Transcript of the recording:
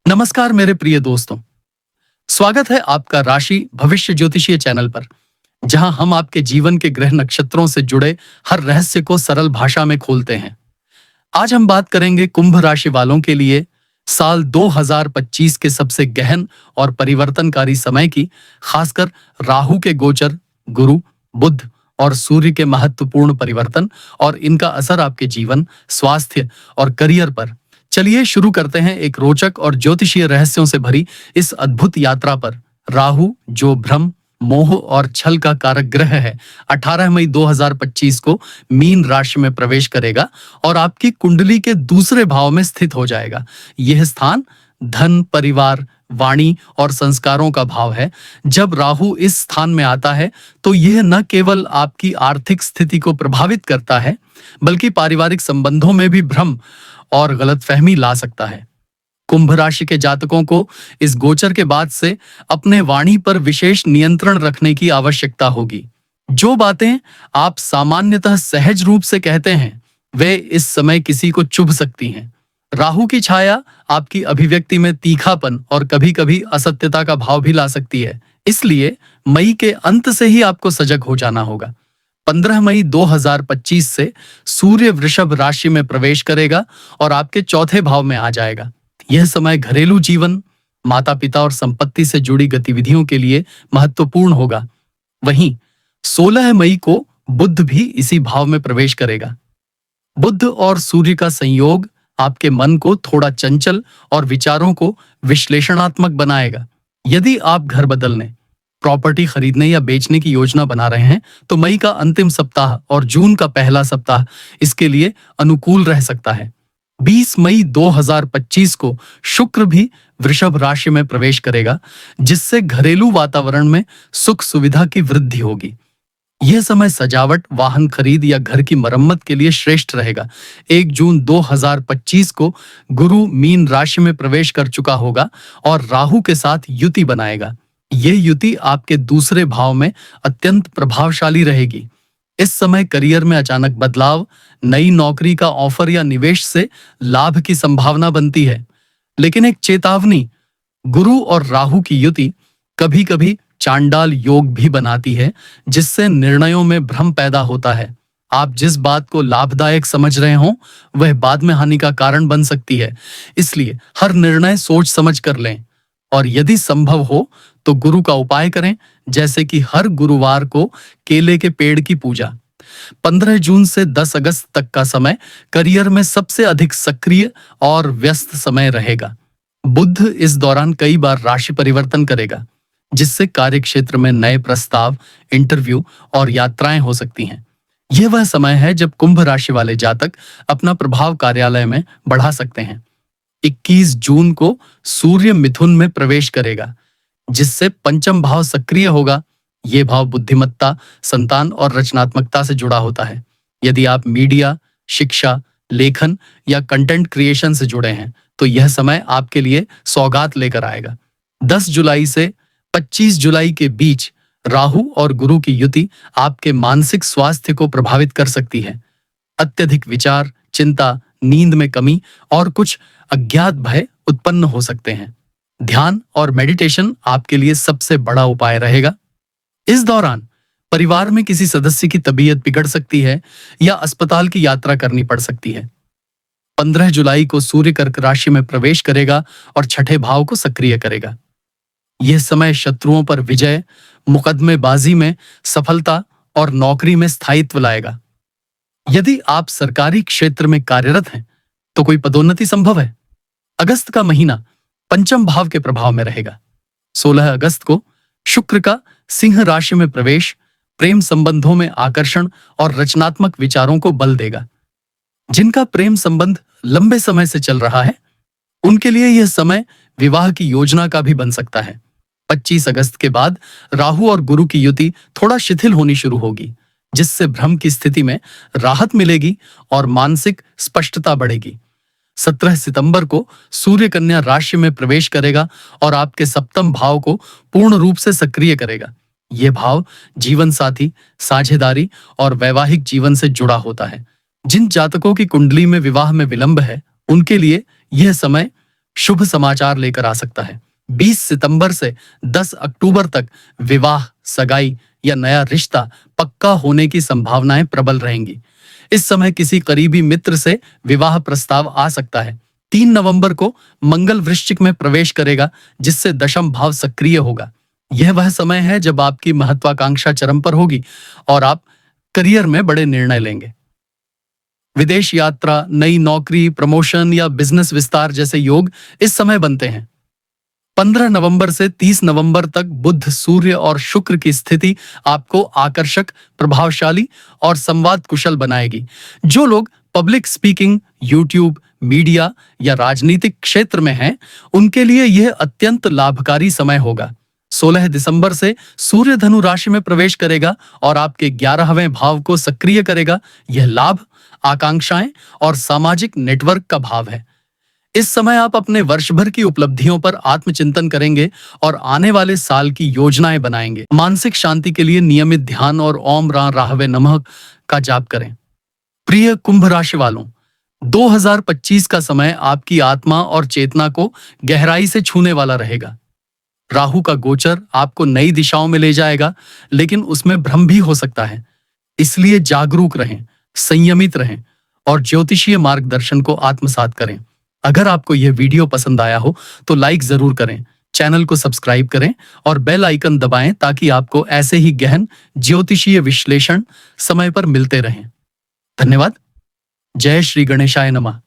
नमस्कार मेरे प्रिय दोस्तों। स्वागत है आपका राशि भविष्य ज्योतिषीय चैनल पर, जहां हम आपके जीवन के ग्रह नक्षत्रों से जुड़े हर रहस्य को सरल भाषा में खोलते हैं। आज हम बात करेंगे कुंभ राशि वालों के लिए साल 2025 के सबसे गहन और परिवर्तनकारी समय की, खासकर राहु के गोचर, गुरु, बुध और सूर्य के महत्वपूर्ण परिवर्तन और इनका असर आपके जीवन, स्वास्थ्य और करियर पर। चलिए शुरू करते हैं एक रोचक और ज्योतिषीय रहस्यों से भरी इस अद्भुत यात्रा पर। राहु, जो भ्रम, मोह और छल का कारक ग्रह है, 18 मई 2025 को मीन राशि में प्रवेश करेगा और आपकी कुंडली के दूसरे भाव में स्थित हो जाएगा। यह स्थान धन, परिवार, वाणी और संस्कारों का भाव है। जब राहु इस स्थान में आता है तो यह न केवल आपकी आर्थिक स्थिति को प्रभावित करता है, बल्कि पारिवारिक संबंधों में भी भ्रम और गलतफहमी ला सकता है। कुंभ राशि के जातकों को इस गोचर के बाद से अपने वाणी पर विशेष नियंत्रण रखने की आवश्यकता होगी। जो बातें आप सामान्यतः सहज रूप से कहते हैं, वे इस समय किसी को चुभ सकती हैं। राहु की छाया आपकी अभिव्यक्ति में तीखापन और कभी-कभी असत्यता का भाव भी ला सकती है। इसलिए मई के अंत से ही आपको सजग हो जाना होगा। 15 मई 2025 से सूर्य वृषभ राशि में प्रवेश करेगा और आपके चौथे भाव में आ जाएगा। यह समय घरेलू जीवन, माता-पिता और संपत्ति से जुड़ी गतिविधियों के लिए महत्वपूर्ण होगा। वहीं 16 मई को बुध भी इसी भाव में प्रवेश करेगा। बुध और सूर्य का संयोग आपके मन को थोड़ा चंचल और विचारों को विश्लेषणात्मक बनाएगा। यदि आप घर बदलने, प्रॉपर्टी खरीदने या बेचने की योजना बना रहे हैं, तो मई का अंतिम सप्ताह और जून का पहला सप्ताह इसके लिए अनुकूल रह सकता है। 20 मई 2025 को शुक्र भी वृषभ राशि में प्रवेश करेगा, जिससे घरेलू वातावरण में सुख सुविधा की वृद्धि होगी। यह समय सजावट, वाहन खरीद या घर की मरम्मत के लिए श्रेष्ठ रहेगा। 1 जून 2025 को गुरु मीन राशि में प्रवेश कर चुका होगा और राहु के साथ युति बनाएगा। यह युति आपके दूसरे भाव में अत्यंत प्रभावशाली रहेगी। इस समय करियर में अचानक बदलाव, नई नौकरी का ऑफर या निवेश से लाभ की संभावना बनती है। लेकिन एक चेतावनी, गुरु और राहु की युति कभी-कभी चांडाल योग भी बनाती है, जिससे निर्णयों में भ्रम पैदा होता है। आप जिस बात को लाभदायक समझ रहे हो, वह बाद में हानि का कारण बन सकती है। इसलिए हर निर्णय सोच समझ कर लें और यदि संभव हो तो गुरु का उपाय करें, जैसे कि हर गुरुवार को केले के पेड़ की पूजा। 15 जून से 10 अगस्त तक का समय करियर में सबसे अधिक सक्रिय और व्यस्त समय रहेगा। बुध इस दौरान कई बार राशि परिवर्तन करेगा, जिससे कार्य क्षेत्र में नए प्रस्ताव, इंटरव्यू और यात्राएं हो सकती हैं। यह वह समय है जब कुंभ राशि वाले जातक अपना प्रभाव कार्यालय में बढ़ा सकते हैं। 21 जून को सूर्य मिथुन में प्रवेश करेगा, जिससे पंचम भाव सक्रिय होगा। यह भाव बुद्धिमत्ता, संतान और रचनात्मकता से जुड़ा होता है। यदि आप मीडिया, शिक्षा, लेखन या कंटेंट क्रिएशन से जुड़े हैं, तो यह समय आपके लिए सौगात लेकर आएगा। 10 जुलाई से 25 जुलाई के बीच राहु और गुरु की युति आपके मानसिक स्वास्थ्य को प्रभावित कर सकती है। अत्यधिक विचार, चिंता, नींद में कमी और कुछ अज्ञात भय उत्पन्न हो सकते हैं। ध्यान और मेडिटेशन आपके लिए सबसे बड़ा उपाय रहेगा। इस दौरान परिवार में किसी सदस्य की तबीयत बिगड़ सकती है या अस्पताल की यात्रा करनी पड़ सकती है। 15 जुलाई को सूर्य कर्क राशि में प्रवेश करेगा और छठे भाव को सक्रिय करेगा। यह समय शत्रुओं पर विजय, मुकदमेबाजी में सफलता और नौकरी में स्थायित्व लाएगा। यदि आप सरकारी क्षेत्र में कार्यरत हैं, तो कोई पदोन्नति संभव है। अगस्त का महीना पंचम भाव के प्रभाव में रहेगा। 16 अगस्त को शुक्र का सिंह राशि में प्रवेश प्रेम संबंधों में आकर्षण और रचनात्मक विचारों को बल देगा। जिनका प्रेम संबंध लंबे समय से चल रहा है, उनके लिए यह समय विवाह की योजना का भी बन सकता है। 25 अगस्त के बाद राहु और गुरु की युति थोड़ा शिथिल होनी शुरू होगी, जिससे भ्रम की स्थिति में राहत मिलेगी और मानसिक स्पष्टता बढ़ेगी। 17 सितंबर को सूर्य कन्या राशि में प्रवेश करेगा और आपके सप्तम भाव को पूर्ण रूप से सक्रिय करेगा। यह भाव जीवन साथी, साझेदारी और वैवाहिक जीवन से जुड़ा होता है। जिन जातकों की कुंडली में विवाह में विलंब है, उनके लिए यह समय शुभ समाचार लेकर आ सकता है। 20 सितंबर से 10 अक्टूबर तक विवाह, सगाई या नया रिश्ता पक्का होने की संभावनाएं प्रबल रहेंगी। इस समय किसी करीबी मित्र से विवाह प्रस्ताव आ सकता है। 3 नवंबर को मंगल वृश्चिक में प्रवेश करेगा, जिससे दशम भाव सक्रिय होगा। यह वह समय है जब आपकी महत्वाकांक्षा चरम पर होगी और आप करियर में बड़े निर्णय लेंगे। विदेश यात्रा, नई नौकरी, प्रमोशन या बिजनेस विस्तार जैसे योग इस समय बनते हैं। 15 नवंबर से 30 नवंबर तक बुध, सूर्य और शुक्र की स्थिति आपको आकर्षक, प्रभावशाली और संवाद कुशल बनाएगी। जो लोग पब्लिक स्पीकिंग, यूट्यूब, मीडिया या राजनीतिक क्षेत्र में हैं, उनके लिए यह अत्यंत लाभकारी समय होगा। 16 दिसंबर से सूर्य धनु राशि में प्रवेश करेगा और आपके 11वें भाव को सक्रिय करेगा। यह लाभ, आकांक्षाएं और सामाजिक नेटवर्क का भाव है। इस समय आप अपने वर्ष भर की उपलब्धियों पर आत्मचिंतन करेंगे और आने वाले साल की योजनाएं बनाएंगे। मानसिक शांति के लिए नियमित ध्यान और ओम रा राहवे नमः का जाप करें। प्रिय कुंभ राशि वालों, 2025 का समय आपकी आत्मा और चेतना को गहराई से छूने वाला रहेगा। राहु का गोचर आपको नई दिशाओं में ले जाएगा, लेकिन उसमें भ्रम भी हो सकता है। इसलिए जागरूक रहें, संयमित रहें और ज्योतिषीय मार्गदर्शन को आत्मसात करें। अगर आपको यह वीडियो पसंद आया हो तो लाइक जरूर करें, चैनल को सब्सक्राइब करें और बेल आइकन दबाएं ताकि आपको ऐसे ही गहन ज्योतिषीय विश्लेषण समय पर मिलते रहें। धन्यवाद। जय श्री गणेशाय नमः।